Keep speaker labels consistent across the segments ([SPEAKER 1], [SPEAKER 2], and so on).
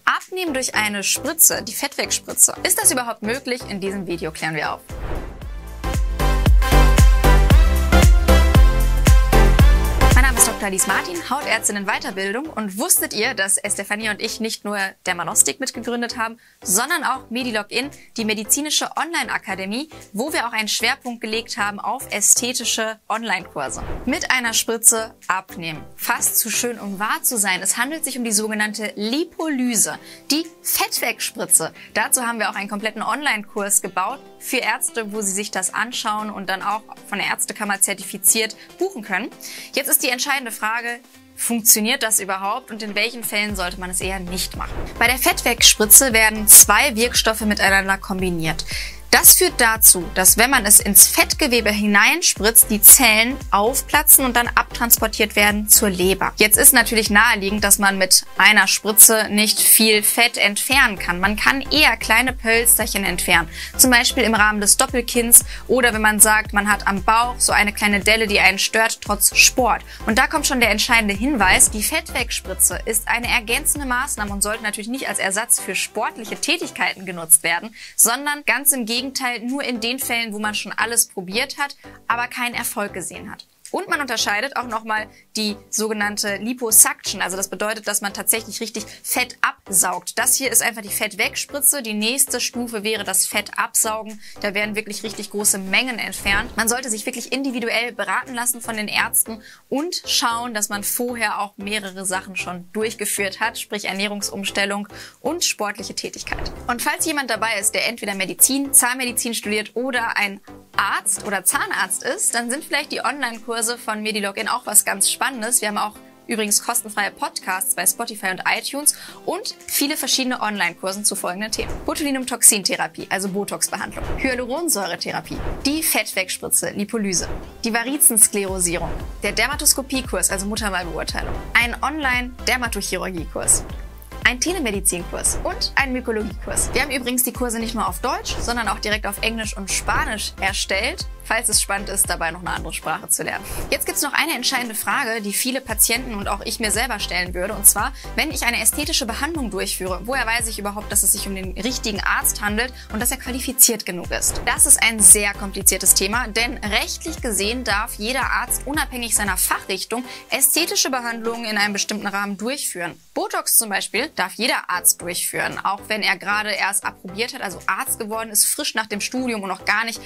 [SPEAKER 1] Abnehmen durch eine Spritze, die Fettwegspritze. Ist das überhaupt möglich? In diesem Video klären wir auf. Mein Name ist Dr. Alice Martin, Hautärztin in Weiterbildung. Und wusstet ihr, dass Estefania und ich nicht nur Dermanostik mitgegründet haben, sondern auch MediLogin, die medizinische Online-Akademie, wo wir auch einen Schwerpunkt gelegt haben auf ästhetische Online-Kurse. Mit einer Spritze abnehmen. Fast zu schön, um wahr zu sein. Es handelt sich um die sogenannte Lipolyse, die Fettwegspritze. Dazu haben wir auch einen kompletten Online-Kurs gebaut für Ärzte, wo sie sich das anschauen und dann auch von der Ärztekammer zertifiziert buchen können. Jetzt ist die entscheidende Frage: Funktioniert das überhaupt und in welchen Fällen sollte man es eher nicht machen? Bei der Fettwegspritze werden zwei Wirkstoffe miteinander kombiniert. Das führt dazu, dass wenn man es ins Fettgewebe hineinspritzt, die Zellen aufplatzen und dann abtransportiert werden zur Leber. Jetzt ist natürlich naheliegend, dass man mit einer Spritze nicht viel Fett entfernen kann. Man kann eher kleine Pölsterchen entfernen, zum Beispiel im Rahmen des Doppelkinns oder wenn man sagt, man hat am Bauch so eine kleine Delle, die einen stört trotz Sport. Und da kommt schon der entscheidende Hinweis: Die Fettwegspritze ist eine ergänzende Maßnahme und sollte natürlich nicht als Ersatz für sportliche Tätigkeiten genutzt werden, sondern ganz im Gegenteil nur in den Fällen, wo man schon alles probiert hat, aber keinen Erfolg gesehen hat. Und man unterscheidet auch nochmal die sogenannte Liposuction. Also das bedeutet, dass man tatsächlich richtig Fett absaugt. Das hier ist einfach die Fettwegspritze. Die nächste Stufe wäre das Fett absaugen. Da werden wirklich richtig große Mengen entfernt. Man sollte sich wirklich individuell beraten lassen von den Ärzten und schauen, dass man vorher auch mehrere Sachen schon durchgeführt hat, sprich Ernährungsumstellung und sportliche Tätigkeit. Und falls jemand dabei ist, der entweder Medizin, Zahnmedizin studiert oder ein Arzt oder Zahnarzt ist, dann sind vielleicht die Online-Kurse von MediLogin auch was ganz Spannendes. Wir haben auch übrigens kostenfreie Podcasts bei Spotify und iTunes und viele verschiedene Online-Kursen zu folgenden Themen: Botulinumtoxintherapie, also Botox-Behandlung, Hyaluronsäuretherapie, die Fettwegspritze, Lipolyse, die Varizensklerosierung, der Dermatoskopiekurs, also Muttermalbeurteilung, ein Online-Dermatochirurgiekurs, ein Telemedizinkurs und ein Mykologiekurs. Wir haben übrigens die Kurse nicht nur auf Deutsch, sondern auch direkt auf Englisch und Spanisch erstellt, falls es spannend ist, dabei noch eine andere Sprache zu lernen. Jetzt gibt es noch eine entscheidende Frage, die viele Patienten und auch ich mir selber stellen würde. Und zwar, wenn ich eine ästhetische Behandlung durchführe, woher weiß ich überhaupt, dass es sich um den richtigen Arzt handelt und dass er qualifiziert genug ist? Das ist ein sehr kompliziertes Thema, denn rechtlich gesehen darf jeder Arzt unabhängig seiner Fachrichtung ästhetische Behandlungen in einem bestimmten Rahmen durchführen. Botox zum Beispiel darf jeder Arzt durchführen, auch wenn er gerade erst approbiert hat, also Arzt geworden ist, frisch nach dem Studium und noch gar nicht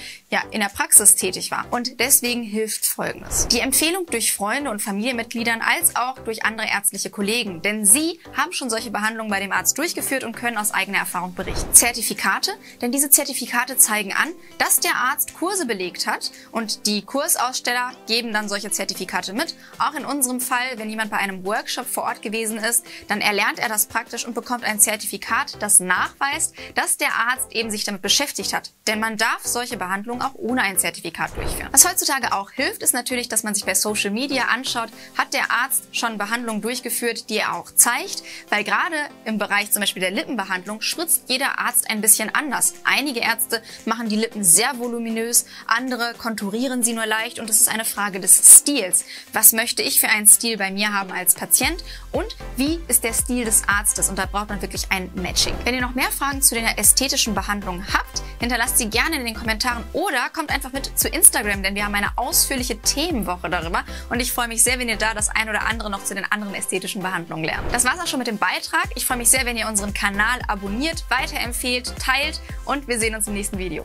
[SPEAKER 1] in der Praxis tätig war. Und deswegen hilft Folgendes: Die Empfehlung durch Freunde und Familienmitgliedern als auch durch andere ärztliche Kollegen, denn sie haben schon solche Behandlungen bei dem Arzt durchgeführt und können aus eigener Erfahrung berichten. Zertifikate, denn diese Zertifikate zeigen an, dass der Arzt Kurse belegt hat und die Kursaussteller geben dann solche Zertifikate mit. Auch in unserem Fall, wenn jemand bei einem Workshop vor Ort gewesen ist, dann erlernt er das praktisch und bekommt ein Zertifikat, das nachweist, dass der Arzt eben sich damit beschäftigt hat. Denn man darf solche Behandlungen auch ohne ein Zertifikat durchführen. Was heutzutage auch hilft, ist natürlich, dass man sich bei Social Media anschaut, hat der Arzt schon Behandlungen durchgeführt, die er auch zeigt, weil gerade im Bereich zum Beispiel der Lippenbehandlung spritzt jeder Arzt ein bisschen anders. Einige Ärzte machen die Lippen sehr voluminös, andere konturieren sie nur leicht und es ist eine Frage des Stils. Was möchte ich für einen Stil bei mir haben als Patient und wie ist der Stil des Arztes? Und da braucht man wirklich ein Matching. Wenn ihr noch mehr Fragen zu den ästhetischen Behandlungen habt, hinterlasst sie gerne in den Kommentaren oder kommt einfach mit zu Instagram, denn wir haben eine ausführliche Themenwoche darüber und ich freue mich sehr, wenn ihr da das ein oder andere noch zu den anderen ästhetischen Behandlungen lernt. Das war's auch schon mit dem Beitrag. Ich freue mich sehr, wenn ihr unseren Kanal abonniert, weiterempfehlt, teilt und wir sehen uns im nächsten Video.